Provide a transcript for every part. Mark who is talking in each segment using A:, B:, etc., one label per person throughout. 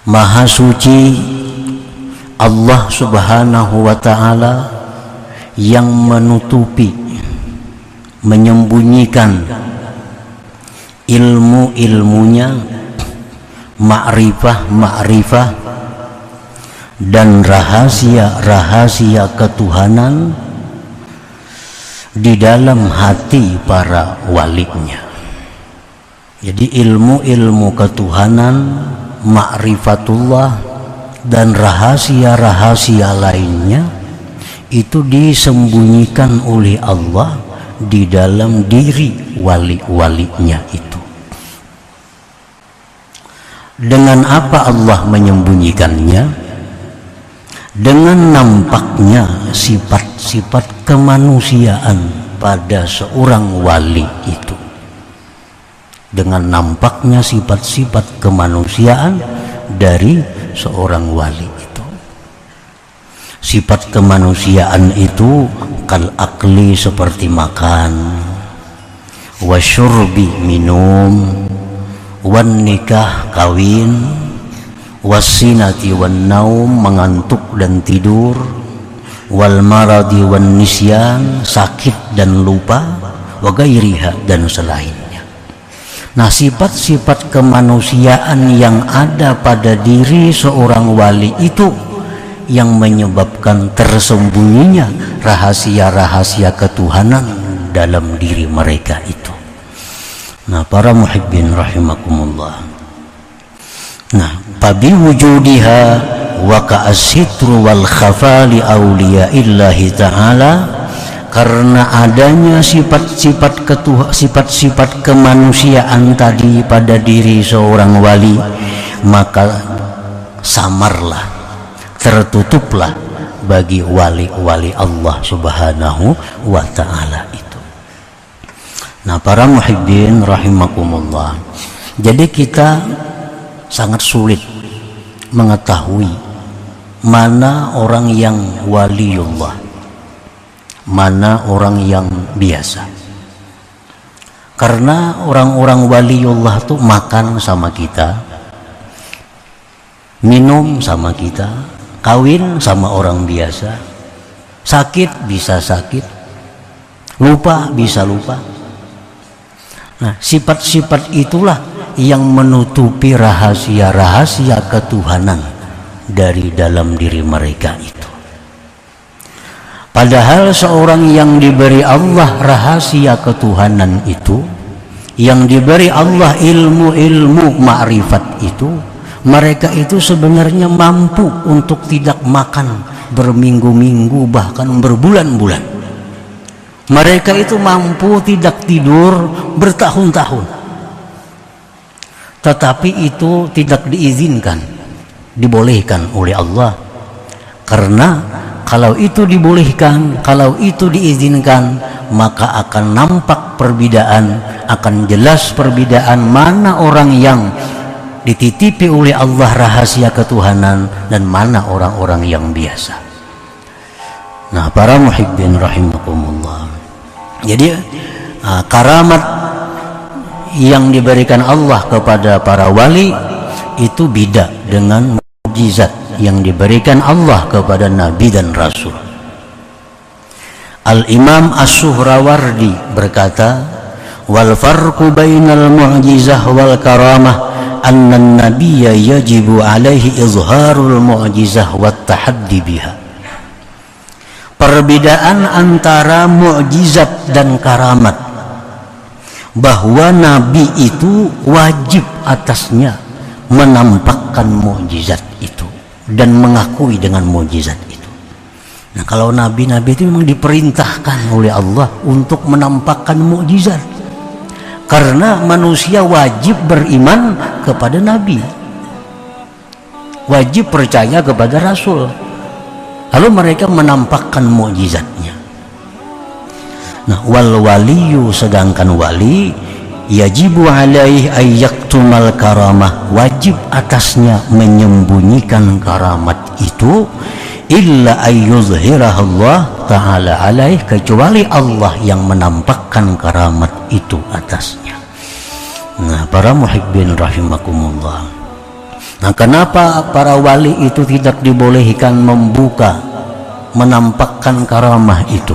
A: Maha suci Allah Subhanahu wa ta'ala yang menutupi, menyembunyikan ilmu-ilmunya, ma'rifah dan rahasia-rahasia ketuhanan di dalam hati para walinya. Jadi ilmu-ilmu ketuhanan, ma'rifatullah dan rahasia-rahasia lainnya itu disembunyikan oleh Allah di dalam diri wali-walinya itu. Dengan apa Allah menyembunyikannya? Dengan nampaknya sifat-sifat kemanusiaan pada seorang wali itu. Dengan nampaknya sifat-sifat kemanusiaan dari seorang wali itu. Sifat kemanusiaan itu kal akli seperti makan, wasyurbi minum, wan nikah kawin, wasinati wan naum mengantuk dan tidur, wal maradi wan nisyan sakit dan lupa, wa gairiha dan selainnya. Nah, sifat-sifat kemanusiaan yang ada pada diri seorang wali itu yang menyebabkan tersembunyinya rahasia-rahasia ketuhanan dalam diri mereka itu. Nah, para muhibbin rahimakumullah. Nah, tabi wujudiha wa ka'as-sitru wal khafa li awliyaillahi ta'ala, karena adanya sifat-sifat kemanusiaan tadi pada diri seorang wali, maka samarlah, tertutuplah bagi wali-wali Allah Subhanahu wa ta'ala itu. Nah, para muhibbin rahimakumullah, jadi kita sangat sulit mengetahui mana orang yang waliullah, mana orang yang biasa. Karena orang-orang waliullah tuh makan sama kita, minum sama kita, kawin sama orang biasa, sakit bisa sakit, lupa bisa lupa. Nah, sifat-sifat itulah yang menutupi rahasia-rahasia ketuhanan dari dalam diri mereka itu. Padahal seorang yang diberi Allah rahasia ketuhanan itu, yang diberi Allah ilmu-ilmu ma'rifat itu, mereka itu sebenarnya mampu untuk tidak makan berminggu-minggu bahkan berbulan-bulan. Mereka itu mampu tidak tidur bertahun-tahun. Tetapi itu tidak diizinkan, dibolehkan oleh Allah. Karena kalau itu dibolehkan, kalau itu diizinkan, maka akan nampak perbedaan, akan jelas perbedaan mana orang yang dititipi oleh Allah rahasia ketuhanan dan mana orang-orang yang biasa. Nah, para muhibbin rahimakumullah, jadi karamat yang diberikan Allah kepada para wali itu beda dengan mukjizat yang diberikan Allah kepada Nabi dan Rasul. Al-Imam As-Suhrawardi berkata, wal farqu bainal mu'jizah wal karamah anna an-nabiyya yajibu alaihi izharul mu'jizah wat tahaddi biha. Perbedaan antara mukjizat dan karamat, bahwa Nabi itu wajib atasnya menampakkan mukjizat itu dan mengakui dengan mukjizat itu. Nah, kalau nabi-nabi itu memang diperintahkan oleh Allah untuk menampakkan mukjizat, karena manusia wajib beriman kepada nabi, wajib percaya kepada rasul, lalu mereka menampakkan mukjizatnya. Nah, wal waliyu, sedangkan wali, yajibu alaihi ayyaktumal karamah, wajib atasnya menyembunyikan karamat itu, illa ayyuzhirahullah ta'ala alaih, kecuali Allah yang menampakkan karamat itu atasnya. Nah, para muhibbin rahimakumullah, Nah, kenapa para wali itu tidak dibolehkan membuka, menampakkan karamah itu?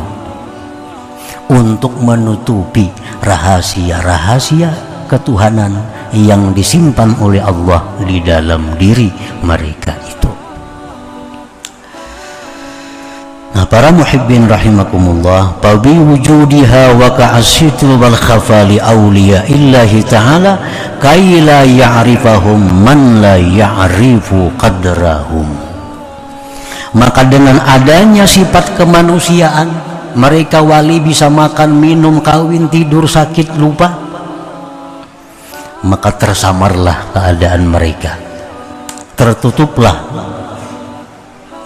A: Untuk menutupi rahasia-rahasia ketuhanan yang disimpan oleh Allah di dalam diri mereka itu. Nah, para muhibbin rahimakumullah, tabi wujudiha wa ka'asitu wal khafali awliya illahi ta'ala kay la ya'rifahum man la ya'rifu qadrahum. Maka dengan adanya sifat kemanusiaan, mereka wali bisa makan, minum, kawin, tidur, sakit, lupa, maka tersamarlah keadaan mereka, tertutuplah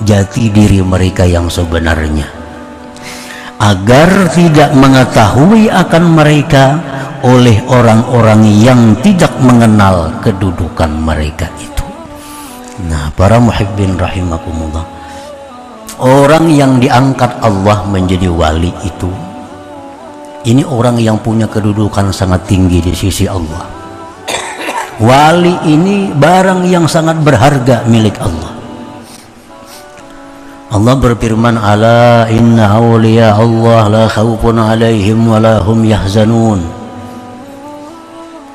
A: jati diri mereka yang sebenarnya, agar tidak mengetahui akan mereka oleh orang-orang yang tidak mengenal kedudukan mereka itu. Nah, para muhibbin rahimakumullah, orang yang diangkat Allah menjadi wali itu, ini orang yang punya kedudukan sangat tinggi di sisi Allah. Wali ini barang yang sangat berharga milik Allah. Allah berfirman, ala inna awliya Allah la khawfun alaihim wa la hum yahzanun.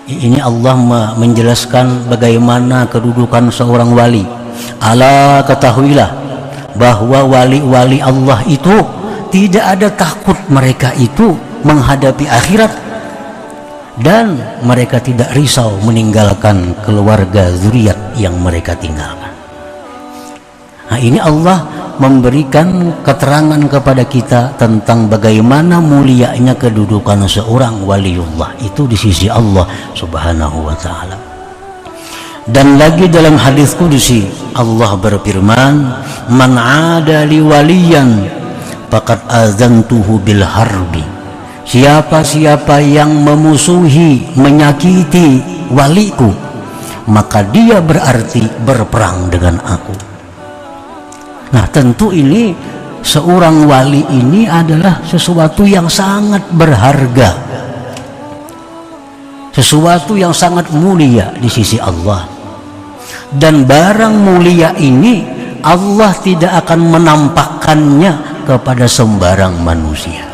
A: Ini Allah menjelaskan bagaimana kedudukan seorang wali. Ala, ketahuilah bahwa wali-wali Allah itu tidak ada takut mereka itu menghadapi akhirat, dan mereka tidak risau meninggalkan keluarga zuriat yang mereka tinggalkan. Nah, ini Allah memberikan keterangan kepada kita tentang bagaimana mulianya kedudukan seorang waliullah itu di sisi Allah Subhanahu wa ta'ala. Dan lagi dalam hadis kudusi Allah berfirman, man ada li waliyan faqad azantuhu bil harbi. Siapa-siapa yang memusuhi, menyakiti waliku, maka dia berarti berperang dengan aku. Nah, tentu ini seorang wali ini adalah sesuatu yang sangat berharga, sesuatu yang sangat mulia di sisi Allah. Dan barang mulia ini Allah tidak akan menampakkannya kepada sembarang manusia.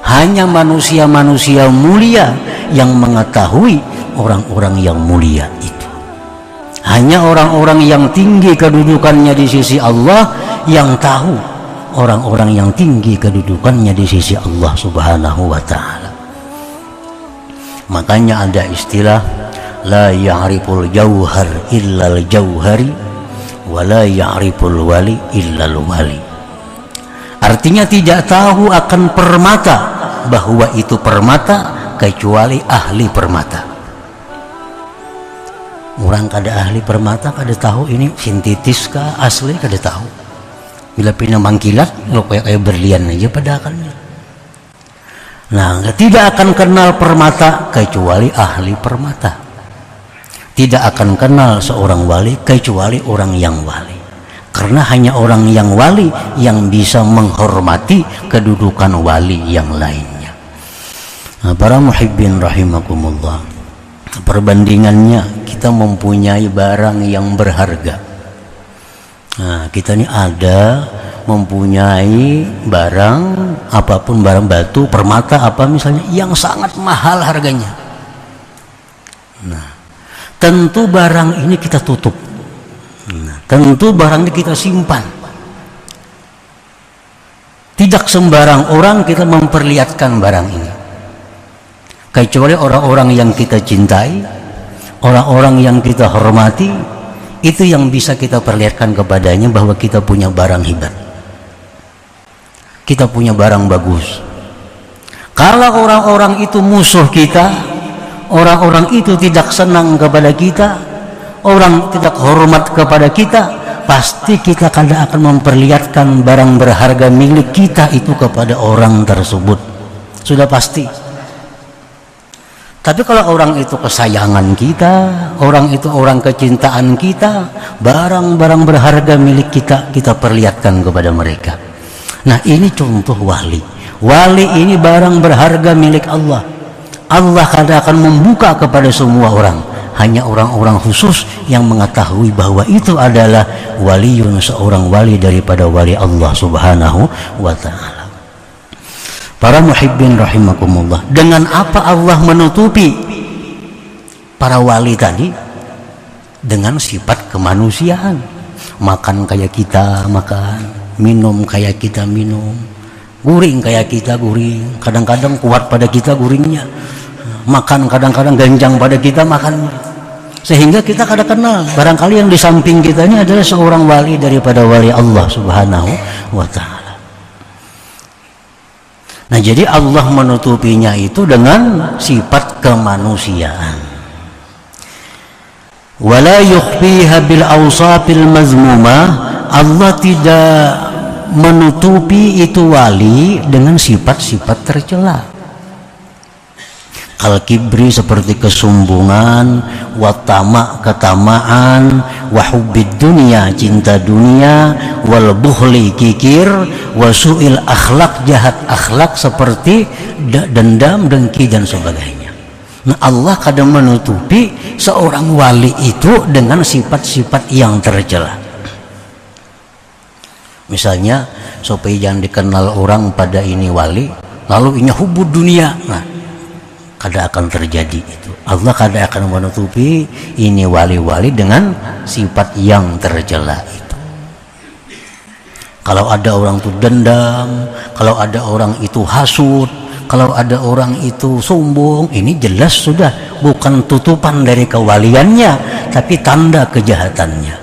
A: Hanya manusia-manusia mulia yang mengetahui orang-orang yang mulia itu. Hanya orang-orang yang tinggi kedudukannya di sisi Allah yang tahu orang-orang yang tinggi kedudukannya di sisi Allah Subhanahu wa ta'ala. Makanya ada istilah la ya'riful jauhar illal jauhari wa la ya'riful wali illal wali. Artinya tidak tahu akan permata bahwa itu permata kecuali ahli permata. Orang kada ahli permata kada tahu ini sintetis kah asli, kada tahu. Bila pindah mangkilat lo kayak berlian aja padahalnya. Nah, tidak akan kenal permata kecuali ahli permata. Tidak akan kenal seorang wali kecuali orang yang wali. Karena hanya orang yang wali yang bisa menghormati kedudukan wali yang lainnya. Nah, para muhibbin rahimakumullah, perbandingannya kita mempunyai barang yang berharga. Nah, kita ini ada mempunyai barang apapun, barang batu, permata apa misalnya yang sangat mahal harganya. Nah, tentu barang ini kita tutup. Nah, tentu barang ini kita simpan. Tidak sembarang orang kita memperlihatkan barang ini, kecuali orang-orang yang kita cintai, orang-orang yang kita hormati. Itu yang bisa kita perlihatkan kepadanya bahwa kita punya barang hebat, kita punya barang bagus. Kalau orang-orang itu musuh kita, orang-orang itu tidak senang kepada kita, orang tidak hormat kepada kita, pasti kita kada akan memperlihatkan barang berharga milik kita itu kepada orang tersebut. Sudah pasti. Tapi kalau orang itu kesayangan kita, orang itu orang kecintaan kita, barang-barang berharga milik kita, kita perlihatkan kepada mereka. Nah, ini contoh wali. Wali ini barang berharga milik Allah. Allah kadang akan membuka kepada semua orang hanya orang-orang khusus yang mengetahui bahwa itu adalah waliun, seorang wali daripada wali Allah Subhanahu wa ta'ala. Para muhibbin rahimakumullah, dengan apa Allah menutupi para wali tadi? Dengan sifat kemanusiaan. Makan kayak kita makan, minum kayak kita minum, guring kayak kita guring, kadang-kadang kuat pada kita guringnya, makan kadang-kadang ganjang pada kita makan, sehingga kita kadang kenal barangkali yang di samping kita ini adalah seorang wali daripada wali Allah Subhanahu wa ta'ala. Nah, jadi Allah menutupinya itu dengan sifat kemanusiaan. Wala yukhfiha bil awsafil mazmumah, Allah tidak menutupi itu wali dengan sifat-sifat tercela. Al-kibri seperti kesombongan, watama ketamaan, wahubbid dunia cinta dunia, wal bukhli kikir, wasu'il akhlak jahat akhlak seperti dendam, dengki dan sebagainya. Nah, Allah kadang menutupi seorang wali itu dengan sifat-sifat yang tercela. Misalnya supaya jangan dikenal orang pada ini wali, lalu ini hubud dunia. Nah, kada akan terjadi itu. Allah kada akan menutupi ini wali-wali dengan sifat yang tercela itu. Kalau ada orang itu dendam, kalau ada orang itu hasud, kalau ada orang itu sombong, ini jelas sudah bukan tutupan dari kewaliannya, tapi tanda kejahatannya.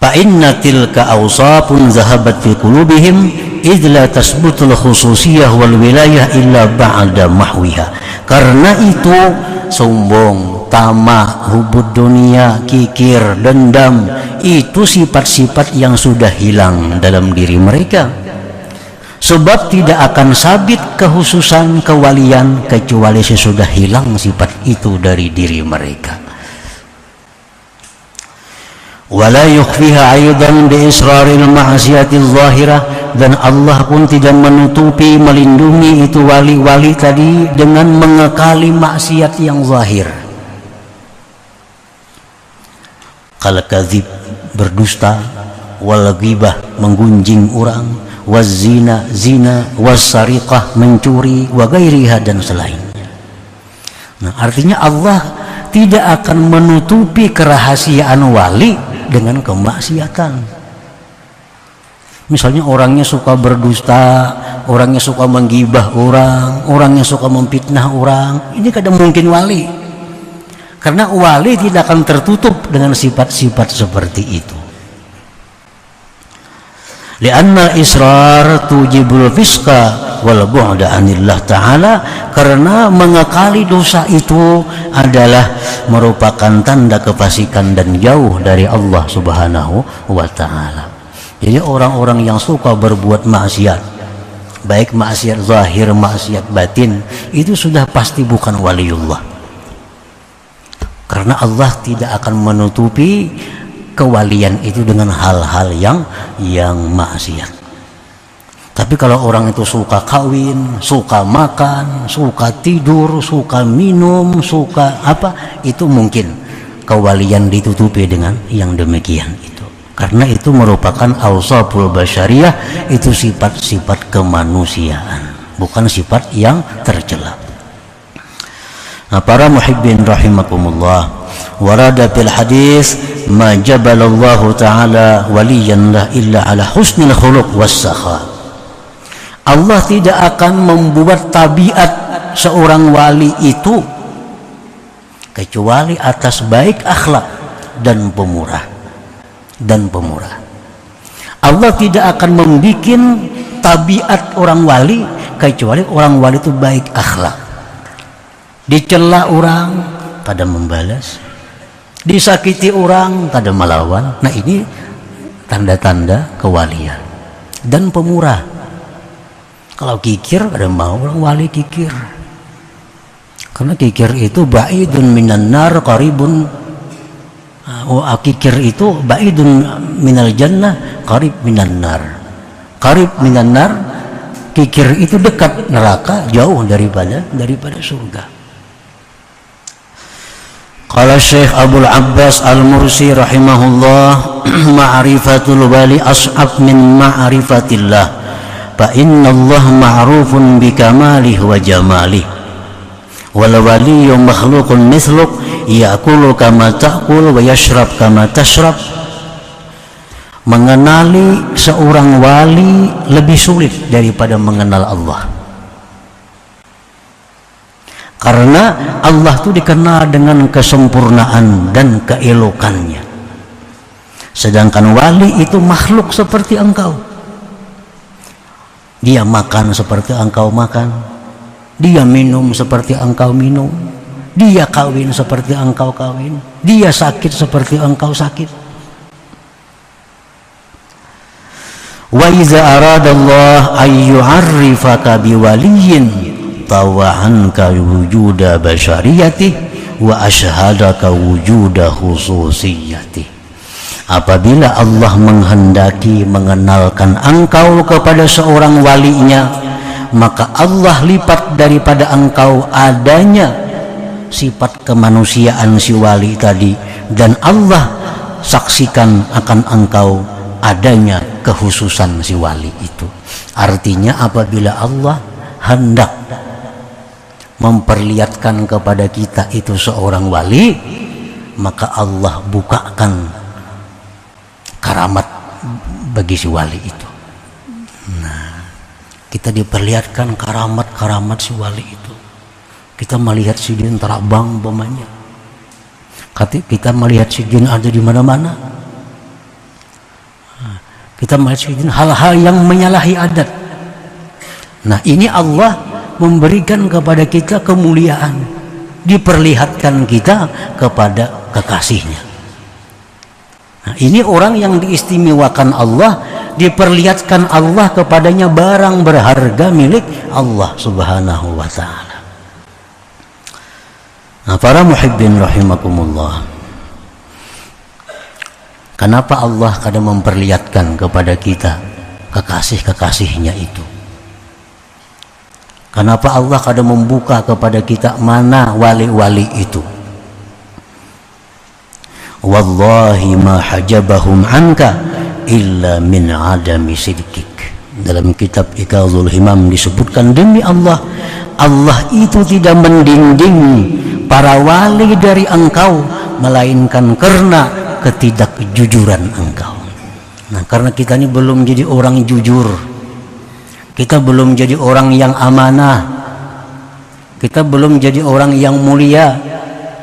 A: Fa inna tilka awsafun zahabat fi qulubihim idh la tasbutul khususiyah wal wilayah illa ba'da mahwiha. Karena itu sombong, tamak, hubud dunia, kikir, dendam, itu sifat-sifat yang sudah hilang dalam diri mereka. Sebab tidak akan sabit kehususan kewalian kecuali sesudah hilang sifat itu dari diri mereka. Wala yukhfiha aidan bi israril ma'siyatil zahirah, dan Allah pun tidak menutupi melindungi itu wali-wali tadi dengan mengekali maksiat yang zahir. Kal kadzib berdusta, wal ghibah menggunjing orang, waz zina zina, was sariqah mencuri, wa ghairiha dan selainnya. Nah, artinya Allah tidak akan menutupi kerahasiaan wali dengan kemaksiatan. Misalnya orangnya suka berdusta, orangnya suka menggibah orang, orangnya suka memfitnah orang, ini kadang mungkin wali. Karena wali tidak akan tertutup dengan sifat-sifat seperti itu. Lianna israr tujibul fisqa wal bu'da anillah ta'ala, karena mengekali dosa itu adalah merupakan tanda kefasikan dan jauh dari Allah Subhanahu wa ta'ala. Jadi orang-orang yang suka berbuat maksiat, baik maksiat zahir, maksiat batin, itu sudah pasti bukan waliullah. Karena Allah tidak akan menutupi kewalian itu dengan hal-hal yang maksiat. Tapi kalau orang itu suka kawin, suka makan, suka tidur, suka minum, suka apa, itu mungkin kewalian ditutupi dengan yang demikian itu. Karena itu merupakan awsaful basyariyah, itu sifat-sifat kemanusiaan, bukan sifat yang tercela. Nah, para muhibbin rahimakumullah, warada fil hadis ma jabalallahu ta'ala waliyan lah illa ala husnil khuluq was sakha. Allah tidak akan membuat tabiat seorang wali itu kecuali atas baik akhlak dan pemurah. Allah tidak akan membuat tabiat orang wali kecuali orang wali itu baik akhlak. Dicela orang pada membalas, disakiti orang pada melawan. Nah, ini tanda-tanda kewalian dan pemurah. Kalau kikir, ada mau orang wali kikir, karena kikir itu ba'idun minan nar qaribun kikir itu ba'idun minal jannah qarib minan nar. Qarib minan nar, kikir itu dekat neraka, jauh daripada surga. Qala Syekh Abdul Abbas Al-Mursi rahimahullah, ma'rifatul wali as'ab min ma'rifatillah, fa inna Allah ma'rufun bi kamalihi wa jamalihi, wal waliyyu makhluqun mithluk ya'kulu kama ta'kul wa yashrab kama tashrab. Mengenali seorang wali lebih sulit daripada mengenal Allah, karena Allah itu dikenal dengan kesempurnaan dan keelokannya, sedangkan wali itu makhluk seperti engkau. Dia makan seperti engkau makan, dia minum seperti engkau minum, dia kawin seperti engkau kawin, dia sakit seperti engkau sakit. Wa iza aradallah ay yu'arrifaka biwaliyin tawa'anka wujuda basyariyatih wa asyhadaka wujuda khususiyatih. Apabila Allah menghendaki mengenalkan engkau kepada seorang walinya, maka Allah lipat daripada engkau adanya sifat kemanusiaan si wali tadi, dan Allah saksikan akan engkau adanya kekhususan si wali itu. Artinya apabila Allah hendak memperlihatkan kepada kita itu seorang wali, maka Allah bukakan karamat bagi si wali itu. Nah, kita diperlihatkan karamat si wali itu. Kita melihat si jin terbang umpamanya, kita melihat si jin ada di mana-mana. Kita melihat hal-hal yang menyalahi adat. Nah, ini Allah memberikan kepada kita kemuliaan, diperlihatkan kita kepada kekasihnya. Nah, ini orang yang diistimewakan Allah, diperlihatkan Allah kepadanya barang berharga milik Allah subhanahu wa ta'ala. Nah, para muhibbin rahimakumullah, kenapa Allah kadang memperlihatkan kepada kita kekasih-kekasihnya itu? Kenapa Allah kadang membuka kepada kita mana wali-wali itu? Wallahi ma hajabahum anka illa min adami sidqik. Dalam kitab Iqazul Himam disebutkan, demi Allah, Allah itu tidak mendinding para wali dari engkau, melainkan karena ketidakjujuran engkau. Nah, karena kita ini belum jadi orang jujur, kita belum jadi orang yang amanah, kita belum jadi orang yang mulia,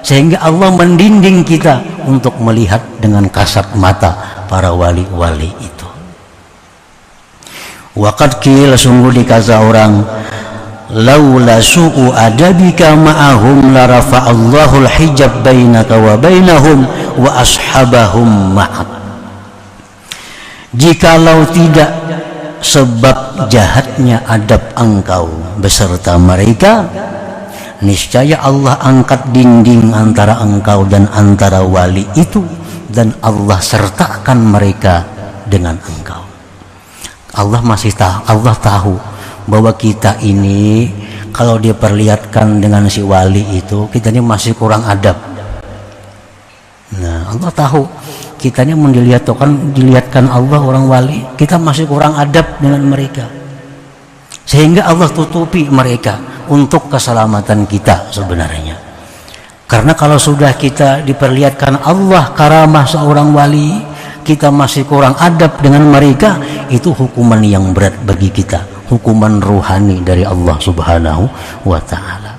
A: sehingga Allah mendinding kita untuk melihat dengan kasat mata para wali-wali itu. Waqad qila, sungguh dikata orang, laula su'u adabika ma'ahum la rafa'allahu al-hijab bainaka wa bainahum wa ashabahum ma'ak. Jikalau tidak sebab jahatnya adab engkau beserta mereka, niscaya Allah angkat dinding antara engkau dan antara wali itu, dan Allah sertakan mereka dengan engkau. Allah tahu bahwa kita ini kalau diperlihatkan dengan si wali itu, kita ini masih kurang adab. Nah, Allah tahu kita ini dilihatkan Allah orang wali, kita masih kurang adab dengan mereka, sehingga Allah tutupi mereka untuk keselamatan kita sebenarnya. Karena kalau sudah kita diperlihatkan Allah karamah seorang wali, kita masih kurang adab dengan mereka, itu hukuman yang berat bagi kita, hukuman ruhani dari Allah subhanahu wa ta'ala.